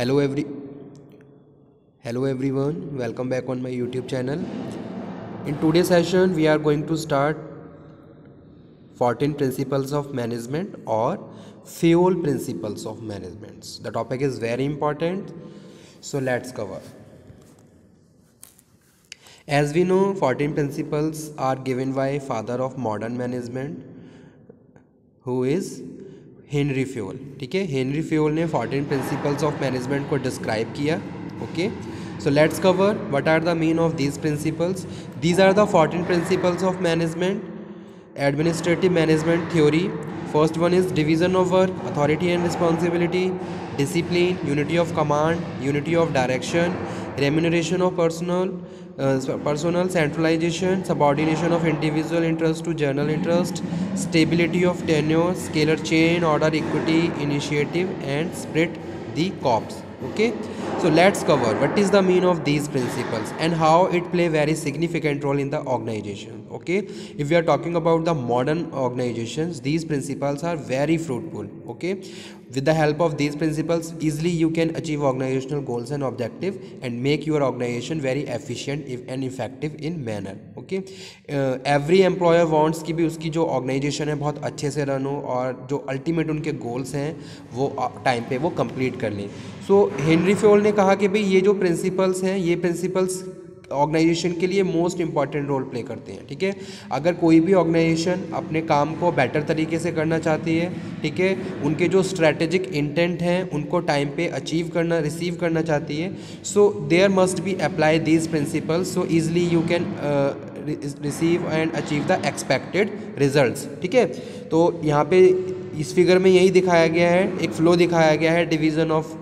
Hello every Hello everyone, welcome back on my YouTube channel. In today's session we are going to start 14 principles of management or fuel principles of management. The topic is very important, so let's cover. As we know, 14 principles are given by father of modern management who is Henry Fayol. ठीक है, Henry Fayol ने 14 principles of management को describe किया. Okay, so let's cover what are the mean of these principles. These are the 14 principles of management, administrative management theory. First one is division of work, authority and responsibility, discipline, unity of command, unity of direction, remuneration of personal centralization, subordination of individual interest to general interest, stability of tenure, scalar chain, order, equity, initiative, and split the corps. Okay, so let's cover what is the mean of these principles and how it play very significant role in the organization. Okay, if we are talking about the modern organizations, these principles are very fruitful. Okay, with the help of these principles easily you can achieve organizational goals and objective and make your organization very efficient and effective in manner. Okay, every employer wants कि भी उसकी जो organization है बहुत अच्छे से run हो और जो ultimate उनके goals हैं वो टाइम पे वो complete कर लें. सो हेनरी फ्यूल ने कहा कि भाई ये जो प्रिंसिपल्स हैं, ये प्रिंसिपल्स ऑर्गेनाइजेशन के लिए मोस्ट इंपॉर्टेंट रोल प्ले करते हैं. ठीक है, अगर कोई भी ऑर्गेनाइजेशन अपने काम को बेटर तरीके से करना चाहती है, ठीक है, उनके जो स्ट्रैटेजिक इंटेंट हैं उनको टाइम पे रिसीव करना चाहती है, so there must be apply these principles so easily you can receive and achieve the expected results. ठीक है, तो यहाँ पे इस फिगर में यही दिखाया गया है, एक फ्लो दिखाया गया है डिवीज़न ऑफ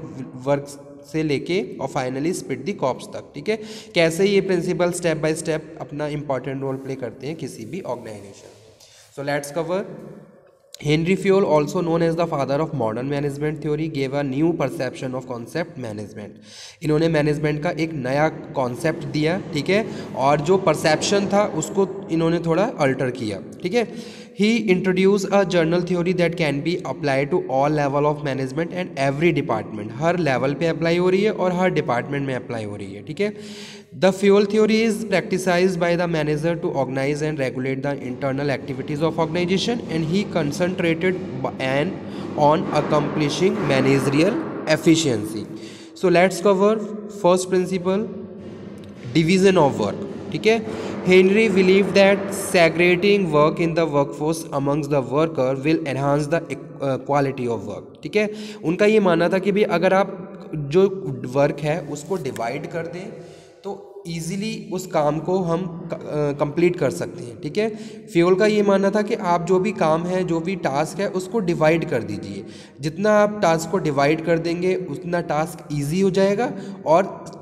वर्क से लेके और फाइनली स्प्लिट दी कॉर्प्स तक. ठीक है, कैसे ये प्रिंसिपल स्टेप बाय स्टेप अपना इंपॉर्टेंट रोल प्ले करते हैं किसी भी organization. So let's cover. Henry Fayol, also known as the father of modern management theory, gave a new perception of concept management. इन्होंने मैनेजमेंट का एक नया कॉन्सेप्ट दिया. ठीक है, और जो परसेप्शन था उसको इन्होंने थोड़ा अल्टर किया. ठीक है, he introduced a general theory that can be applied to all level of management and every department. Her level पे अप्लाई हो रही है और हर डिपार्टमेंट में अप्लाई हो रही है. ठीक है, the fuel theory is practiced by the manager to organize and regulate the internal activities of organization, and he concentrated on accomplishing managerial efficiency. So let's cover first principle, division of work. ठीक है, Henry believed that segregating work in the workforce amongst the worker will enhance the quality of work. ठीक है, उनका ये मानना था कि भाई अगर आप जो वर्क है उसको डिवाइड कर दें तो ईजिली उस काम को हम कंप्लीट कर सकते हैं. ठीक है, फ्यूल का ये मानना था कि आप जो भी काम है, जो भी टास्क है, उसको डिवाइड कर दीजिए. जितना आप टास्क को डिवाइड कर देंगे उतना टास्क ईजी हो जाएगा और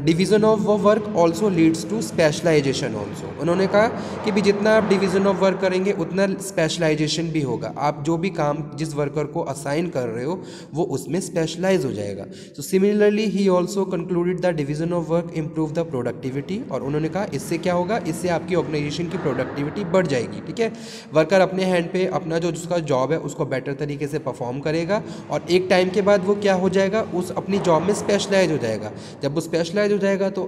division of work also leads to specialization also. उन्होंने कहा कि भी जितना आप डिवीज़न ऑफ वर्क करेंगे उतना स्पेशलाइजेशन भी होगा. आप जो भी काम जिस वर्कर को असाइन कर रहे हो वो उसमें स्पेशलाइज हो जाएगा. So similarly he also concluded the division of work improve the productivity. और उन्होंने कहा इससे क्या होगा, इससे आपकी ऑर्गेनाइजेशन की प्रोडक्टिविटी बढ़ जाएगी. ठीक है, वर्कर अपने हैंड पे अपना जो उसका जॉब है उसको बेटर तरीके से परफॉर्म करेगा और एक टाइम के बाद वो क्या हो जाएगा, उस अपनी जॉब में स्पेशलाइज हो जाएगा. जब वो स्पेशलाइज हो जाएगा तो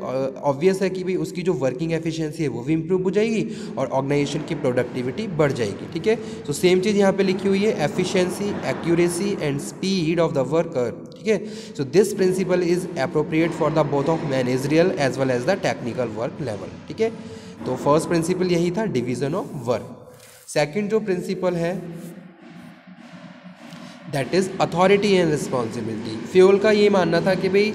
ऑब्वियस है कि भाई उसकी जो वर्किंग एफिशिएंसी है वो भी इंप्रूव हो जाएगी और ऑर्गेनाइजेशन की प्रोडक्टिविटी बढ़ जाएगी. ठीक है, तो सेम चीज़ यहाँ पे लिखी हुई है, efficiency, accuracy and speed of the worker. ठीक है, so this principle is appropriate for the both of managerial as well as the technical work level. ठीक है, तो फर्स्ट प्रिंसिपल यही था, डिवीजन ऑफ वर्क. सेकेंड जो प्रिंसिपल है that is authority and responsibility. Fayol का ये मानना था कि भाई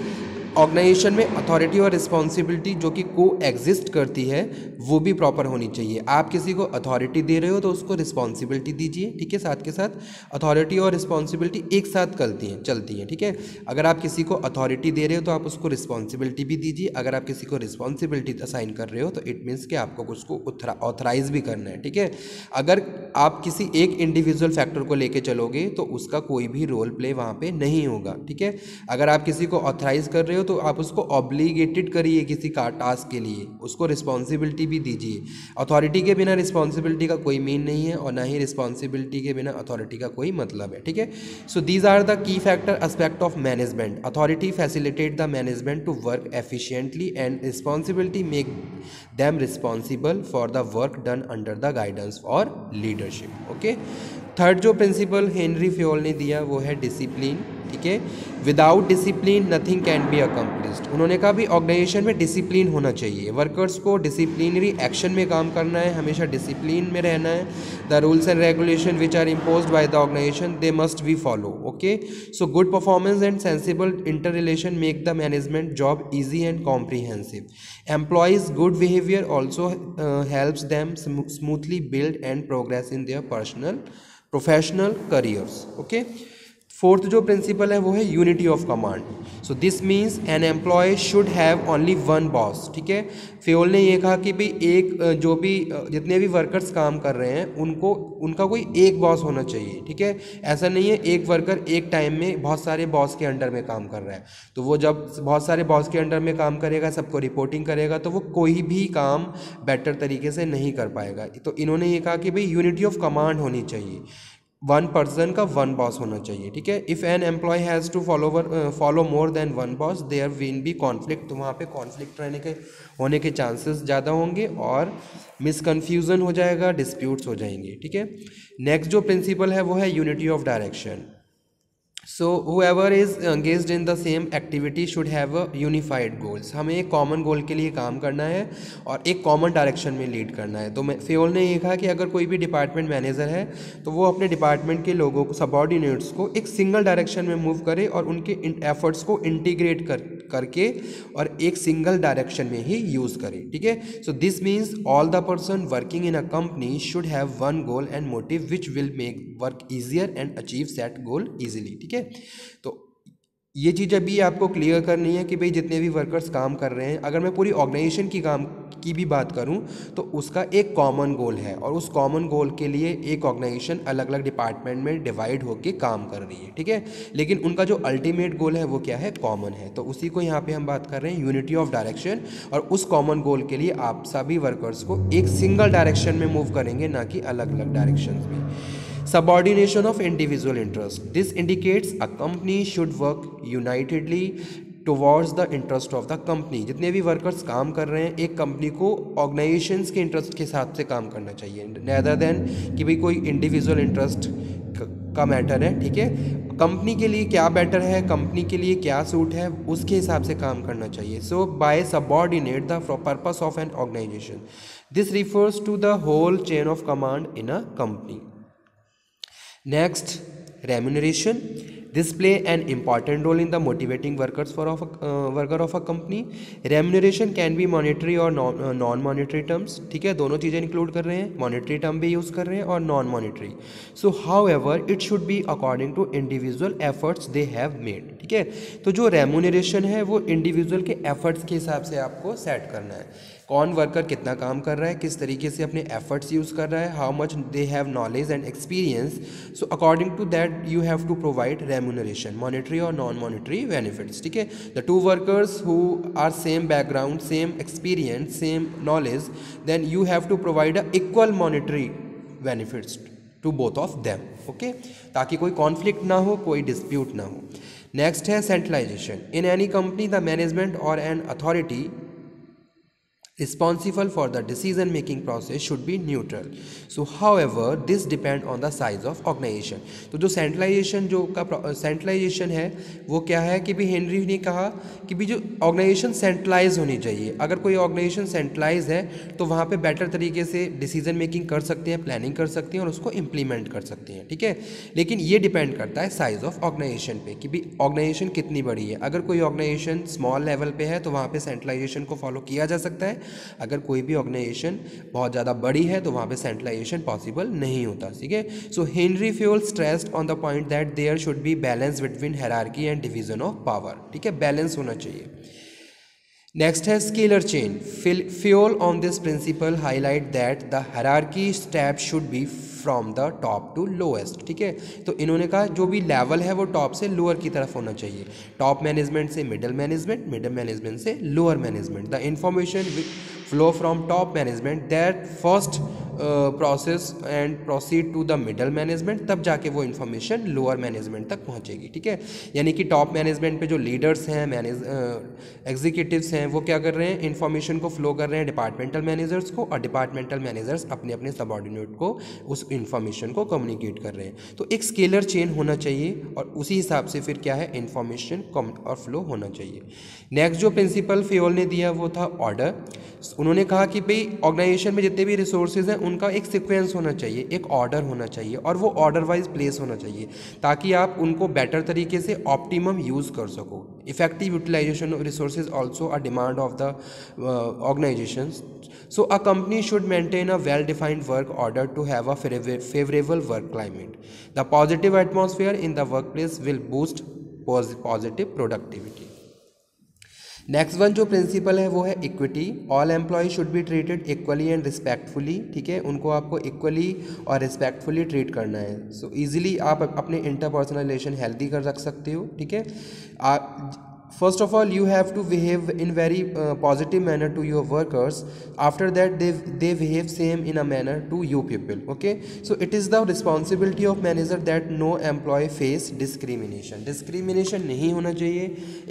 ऑर्गेनाइजेशन में अथॉरिटी और रिस्पॉन्सिबिलिटी जो कि को एग्जिस्ट करती है वो भी प्रॉपर होनी चाहिए. आप किसी को अथॉरिटी दे रहे हो तो उसको रिस्पॉन्सिबिलिटी दीजिए. ठीक है, साथ के साथ अथॉरिटी और रिस्पॉन्सिबिलिटी एक साथ चलती हैं. ठीक है, अगर आप किसी को अथॉरिटी दे रहे हो तो आप उसको रिस्पॉन्सिबिलिटी भी दीजिए. अगर आप किसी को रिस्पॉन्सिबिलिटी असाइन कर रहे हो तो इट मीन्स कि आपको उसको ऑथराइज भी करना है. ठीक है, अगर आप किसी एक इंडिविजुअल फैक्टर को लेके चलोगे तो उसका कोई भी रोल प्ले वहाँ पे नहीं होगा. ठीक है, अगर आप किसी को ऑथराइज कर रहे हो तो आप उसको ऑब्लिगेटेड करिए किसी का टास्क के लिए, उसको रिस्पॉन्सिबिलिटी भी दीजिए। अथॉरिटी के बिना रिस्पॉन्सिबिलिटी का कोई मीन नहीं है और ना ही रिस्पॉन्सिबिलिटी के बिना अथॉरिटी का कोई मतलब है, ठीक है। So these are the key factor aspect of management. Authority facilitate the management to work efficiently and responsibility make them responsible for the work done under the guidance or leadership। Okay, third जो principal Henry Fayol ने दिया वो है discipline, ठीक है। Without discipline nothing can be accomplished. उन्होंने कहा भी ऑर्गेनाइजेशन में डिसिप्लिन होना चाहिए, वर्कर्स को डिसिप्लिनरी एक्शन में काम करना है, हमेशा डिसिप्लिन में रहना है। The rules and regulation which are imposed by the organization they must be follow. Okay, so good performance and sensible inter relation make the management job easy and comprehensive. Employees good behaviour also helps them smoothly build and progress in their personal professional careers. Okay, fourth जो principle है वो है unity of command. So this means an employee should have only one boss, ठीक है। Fayol ने ये कहा कि भाई एक जो भी जितने भी वर्कर्स काम कर रहे हैं उनको उनका कोई एक बॉस होना चाहिए, ठीक है। ऐसा नहीं है एक वर्कर एक टाइम में बहुत सारे बॉस के अंडर में काम कर रहा है, तो वो जब बहुत सारे बॉस के अंडर में काम करेगा, सबको रिपोर्टिंग करेगा, तो वो कोई भी काम बेटर तरीके से नहीं कर पाएगा। तो इन्होंने ये कहा कि भाई यूनिटी ऑफ कमांड होनी चाहिए, वन पर्सन का वन बॉस होना चाहिए, ठीक है। If an employee has to follow more than one boss there will be conflict. तो वहाँ पे कॉन्फ्लिक्ट होने के चांसेस ज़्यादा होंगे और मिसकन्फ्यूज़न हो जाएगा, डिस्प्यूट्स हो जाएंगे, ठीक है। नेक्स्ट जो प्रिंसिपल है वो है unity of direction. So whoever is engaged in the same activity should have a unified goals। हमें एक कॉमन गोल के लिए काम करना है और एक कॉमन डायरेक्शन में लीड करना है। तो फ्योल ने ये कहा कि अगर कोई भी डिपार्टमेंट मैनेजर है तो वो अपने डिपार्टमेंट के लोगों को, सबऑर्डिनेट्स को एक सिंगल डायरेक्शन में मूव करे और उनके एफर्ट्स को इंटीग्रेट करके और एक सिंगल डायरेक्शन में ही यूज़ करे, ठीक है। So this means all the person working in a company should have one goal and motive which will make work easier and achieve that goal easily, ठीक है। तो ये चीज़ अभी आपको क्लियर करनी है कि भाई जितने भी वर्कर्स काम कर रहे हैं, अगर मैं पूरी ऑर्गेनाइजेशन की भी बात करूं तो उसका एक कॉमन गोल है और उस कॉमन गोल के लिए एक ऑर्गेनाइजेशन अलग अलग डिपार्टमेंट में डिवाइड होकर काम कर रही है, ठीक है। लेकिन उनका जो अल्टीमेट गोल है वो क्या है, कॉमन है। तो उसी को यहाँ पे हम बात कर रहे हैं यूनिटी ऑफ डायरेक्शन, और उस कॉमन गोल के लिए आप सभी वर्कर्स को एक सिंगल डायरेक्शन में मूव करेंगे, ना कि अलग अलग डायरेक्शंस में। Subordination of individual interest. This indicates a company should work unitedly towards the interest of the company। जितने भी वर्कर्स काम कर रहे हैं एक कंपनी को ऑर्गेनाइजेशंस के इंटरेस्ट के हिसाब से काम करना चाहिए, rather than कि भाई कोई इंडिविजुअल इंटरेस्ट का मैटर है, ठीक है। कंपनी के लिए क्या बेटर है, कंपनी के लिए क्या सूट है, उसके हिसाब से काम करना चाहिए। So by subordinate the purpose of an organization, this refers to the whole chain of command in a company. Next, remuneration. This play an important role in the motivating worker of a company. Remuneration can be monetary और non-monetary terms, ठीक है। दोनों चीज़ें include कर रहे हैं, monetary term भी use कर रहे हैं और non monetary. So however it should be according to individual efforts they have made, ठीक है। तो जो रेम्यूनरेशन है वो इंडिविजुअल के एफर्ट्स के हिसाब से आपको सेट करना है। कौन वर्कर कितना काम कर रहा है, किस तरीके से अपने एफर्ट्स यूज़ कर रहा है, how much they have knowledge and experience. So according to that you have to provide remuneration, monetary और नॉन मॉनेटरी बेनिफिट्स, ठीक है। The two workers who are same background, same experience, same knowledge, then you have to provide a equal monetary benefits to both of them, okay, ताकि कोई conflict ना हो, कोई dispute ना हो। नेक्स्ट है centralization. In any company the management और an authority responsible for the decision making process should be neutral. So however this depend on the size of organization। तो जो सेंट्रलाइजेशन है वो क्या है कि भी हेनरी ने कहा कि भी जो ऑर्गेनाइजेशन सेंट्रलाइज होनी चाहिए। अगर कोई ऑर्गेनाइजेशन सेंट्रलाइज है तो वहाँ पे बेटर तरीके से डिसीजन मेकिंग कर सकते हैं, प्लानिंग कर सकते हैं और उसको इम्प्लीमेंट कर सकते हैं, ठीक है। लेकिन ये डिपेंड करता है साइज ऑफ ऑर्गेनाइजेशन पे कि भी ऑर्गेनाइजेशन कितनी बड़ी है। अगर कोई ऑर्गेनाइजेशन स्मॉल लेवल पे है तो वहाँ पे सेंट्रलाइजेशन को फॉलो किया जा सकता है। अगर कोई भी ऑर्गेनाइजेशन बहुत ज़्यादा बड़ी है तो वहाँ पे सेंट्रलाइजेशन पॉसिबल नहीं होता, ठीक है। So Henri Fayol stressed on the point that there should be balance between hierarchy and division of power, ठीक है, बैलेंस होना चाहिए। नेक्स्ट है scalar chain. Fuel on this principle highlight that the hierarchy step should be from the top to lowest. ठीक है, तो इन्होंने कहा जो भी लेवल है वो टॉप से लोअर की तरफ होना चाहिए. टॉप मैनेजमेंट से मिडिल मैनेजमेंट, मिडिल मैनेजमेंट से lower management. The information flow from top management that first process and proceed to the middle management, तब जाके वो इन्फॉर्मेशन लोअर मैनेजमेंट तक पहुंचेगी. ठीक है, यानी कि टॉप मैनेजमेंट पे जो लीडर्स हैं, एग्जीक्यूटिव्स हैं, वो क्या कर रहे हैं, इन्फॉर्मेशन को फ्लो कर रहे हैं डिपार्टमेंटल मैनेजर्स को, और डिपार्टमेंटल मैनेजर्स अपने अपने सबऑर्डिनेट को उस इन्फॉर्मेशन को कम्युनिकेट कर रहे हैं. तो एक स्केलर चेन होना चाहिए और उसी हिसाब से फिर क्या है, इन्फॉर्मेशन कम और फ्लो होना चाहिए. नेक्स्ट जो प्रिंसिपल फ्योल ने दिया वो था ऑर्डर. उन्होंने कहा कि भाई ऑर्गेनाइजेशन में जितने भी रिसोर्सेज हैं उनका एक सीक्वेंस होना चाहिए, एक ऑर्डर होना चाहिए, और वो ऑर्डर वाइज प्लेस होना चाहिए ताकि आप उनको बेटर तरीके से ऑप्टिमम यूज़ कर सको. Effective utilization of resources also a demand of the organization. So a company should maintain a well-defined work order to have a favorable work climate. The positive atmosphere in the workplace will boost positive productivity. Next one जो principle है वो है equity. All employ should be treated equally and respectfully. ठीक है, उनको आपको equally और respectfully treat करना है. सो ईजिली आप अपने इंटरपर्सनल रिलेशन हेल्दी कर रख सकते हो. ठीक है, first of all you have to behave in very positive manner to your workers. After that they behave same in a manner to you people. Okay, so it is the responsibility of manager that no employee face discrimination नहीं होना चाहिए,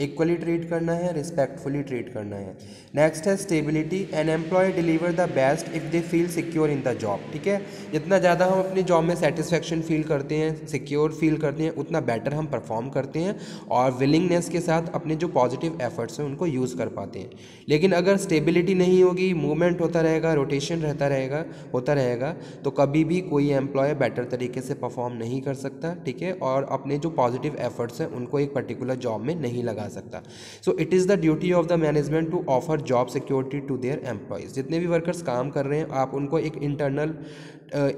equally treat करना है, respectfully treat करना है. next है stability. an employee deliver the best if they feel secure in the job. ठीक है, जितना ज़्यादा हम अपने जॉब में सेटिस्फेक्शन फील करते हैं, सिक्योर फील करते हैं, उतना बेटर हम परफॉर्म करते हैं और विलिंगनेस के साथ अपने जो पॉजिटिव एफर्ट्स हैं उनको यूज़ कर पाते हैं. लेकिन अगर स्टेबिलिटी नहीं होगी, मूवमेंट होता रहेगा, रोटेशन होता रहेगा, तो कभी भी कोई एम्प्लॉय बेटर तरीके से परफॉर्म नहीं कर सकता. ठीक है, और अपने जो पॉजिटिव एफर्ट्स हैं उनको एक पर्टिकुलर जॉब में नहीं लगा सकता. So it is the duty of the management to offer job security to their employees. जितने भी वर्कर्स काम कर रहे हैं आप उनको एक इंटरनल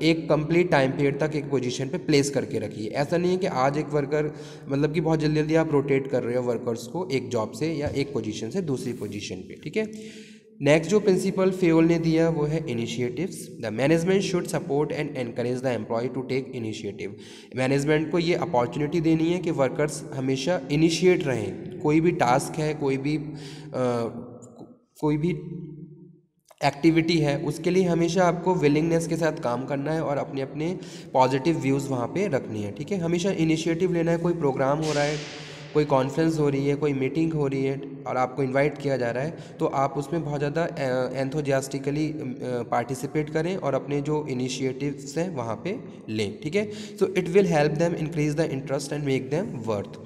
एक कंप्लीट टाइम पीरियड तक एक पोजीशन पे प्लेस करके रखिए. ऐसा नहीं है कि आज एक वर्कर मतलब कि बहुत जल्दी जल्दी आप रोटेट कर रहे हो वर्कर्स को एक जॉब से या एक पोजीशन से दूसरी पोजीशन पे. ठीक है, नेक्स्ट जो प्रिंसिपल फ्योल ने दिया वो है initiatives. The management should support and encourage the employee to take initiative. Management को ये अपॉर्चुनिटी देनी है कि वर्कर्स हमेशा इनिशिएट रहें. कोई भी टास्क है, कोई भी एक्टिविटी है, उसके लिए हमेशा आपको विलिंगनेस के साथ काम करना है और अपने अपने पॉजिटिव व्यूज़ वहाँ पे रखनी है. ठीक है, हमेशा इनिशिएटिव लेना है. कोई प्रोग्राम हो रहा है, कोई कॉन्फ्रेंस हो रही है, कोई मीटिंग हो रही है और आपको इनवाइट किया जा रहा है, तो आप उसमें बहुत ज़्यादा एंथोजियास्टिकली पार्टिसिपेट करें और अपने जो इनिशिएटिव्स हैं वहाँ पे लें. ठीक है, so it will help them increase the interest and make them worth.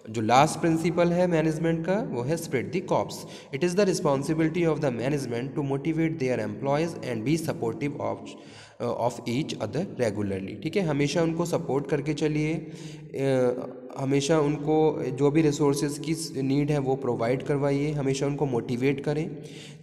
जो लास्ट प्रिंसिपल है मैनेजमेंट का वो है esprit de corps. It is the responsibility of the management to motivate their employees and be supportive of each other regularly. ठीक है, हमेशा उनको support करके चलिए, हमेशा उनको जो भी रिसोर्सेज की नीड है वो प्रोवाइड करवाइए, हमेशा उनको मोटिवेट करें.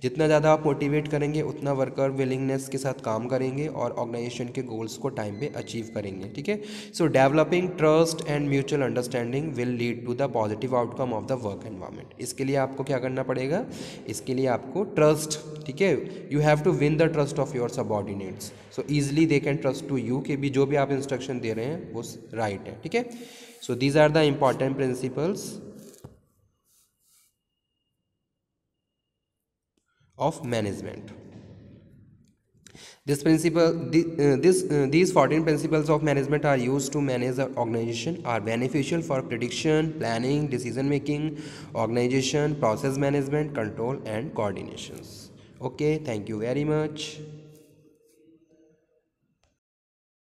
जितना ज़्यादा आप मोटिवेट करेंगे उतना वर्कर विलिंगनेस के साथ काम करेंगे और ऑर्गेनाइजेशन के गोल्स को टाइम पे अचीव करेंगे. ठीक है, so developing trust and mutual understanding will lead to the positive outcome of the work environment. इसके लिए आपको क्या करना पड़ेगा, इसके लिए आपको ट्रस्ट. ठीक है, you have to win the trust of your subordinates. So easily they can trust to you कि भी जो भी आप इंस्ट्रक्शन दे रहे हैं वो राइट है. ठीक है, so these are the important principles of management. These 14 principles of management are used to manage an organization, are beneficial for prediction, planning, decision making, organization, process management, control and coordinations. Okay, thank you very much.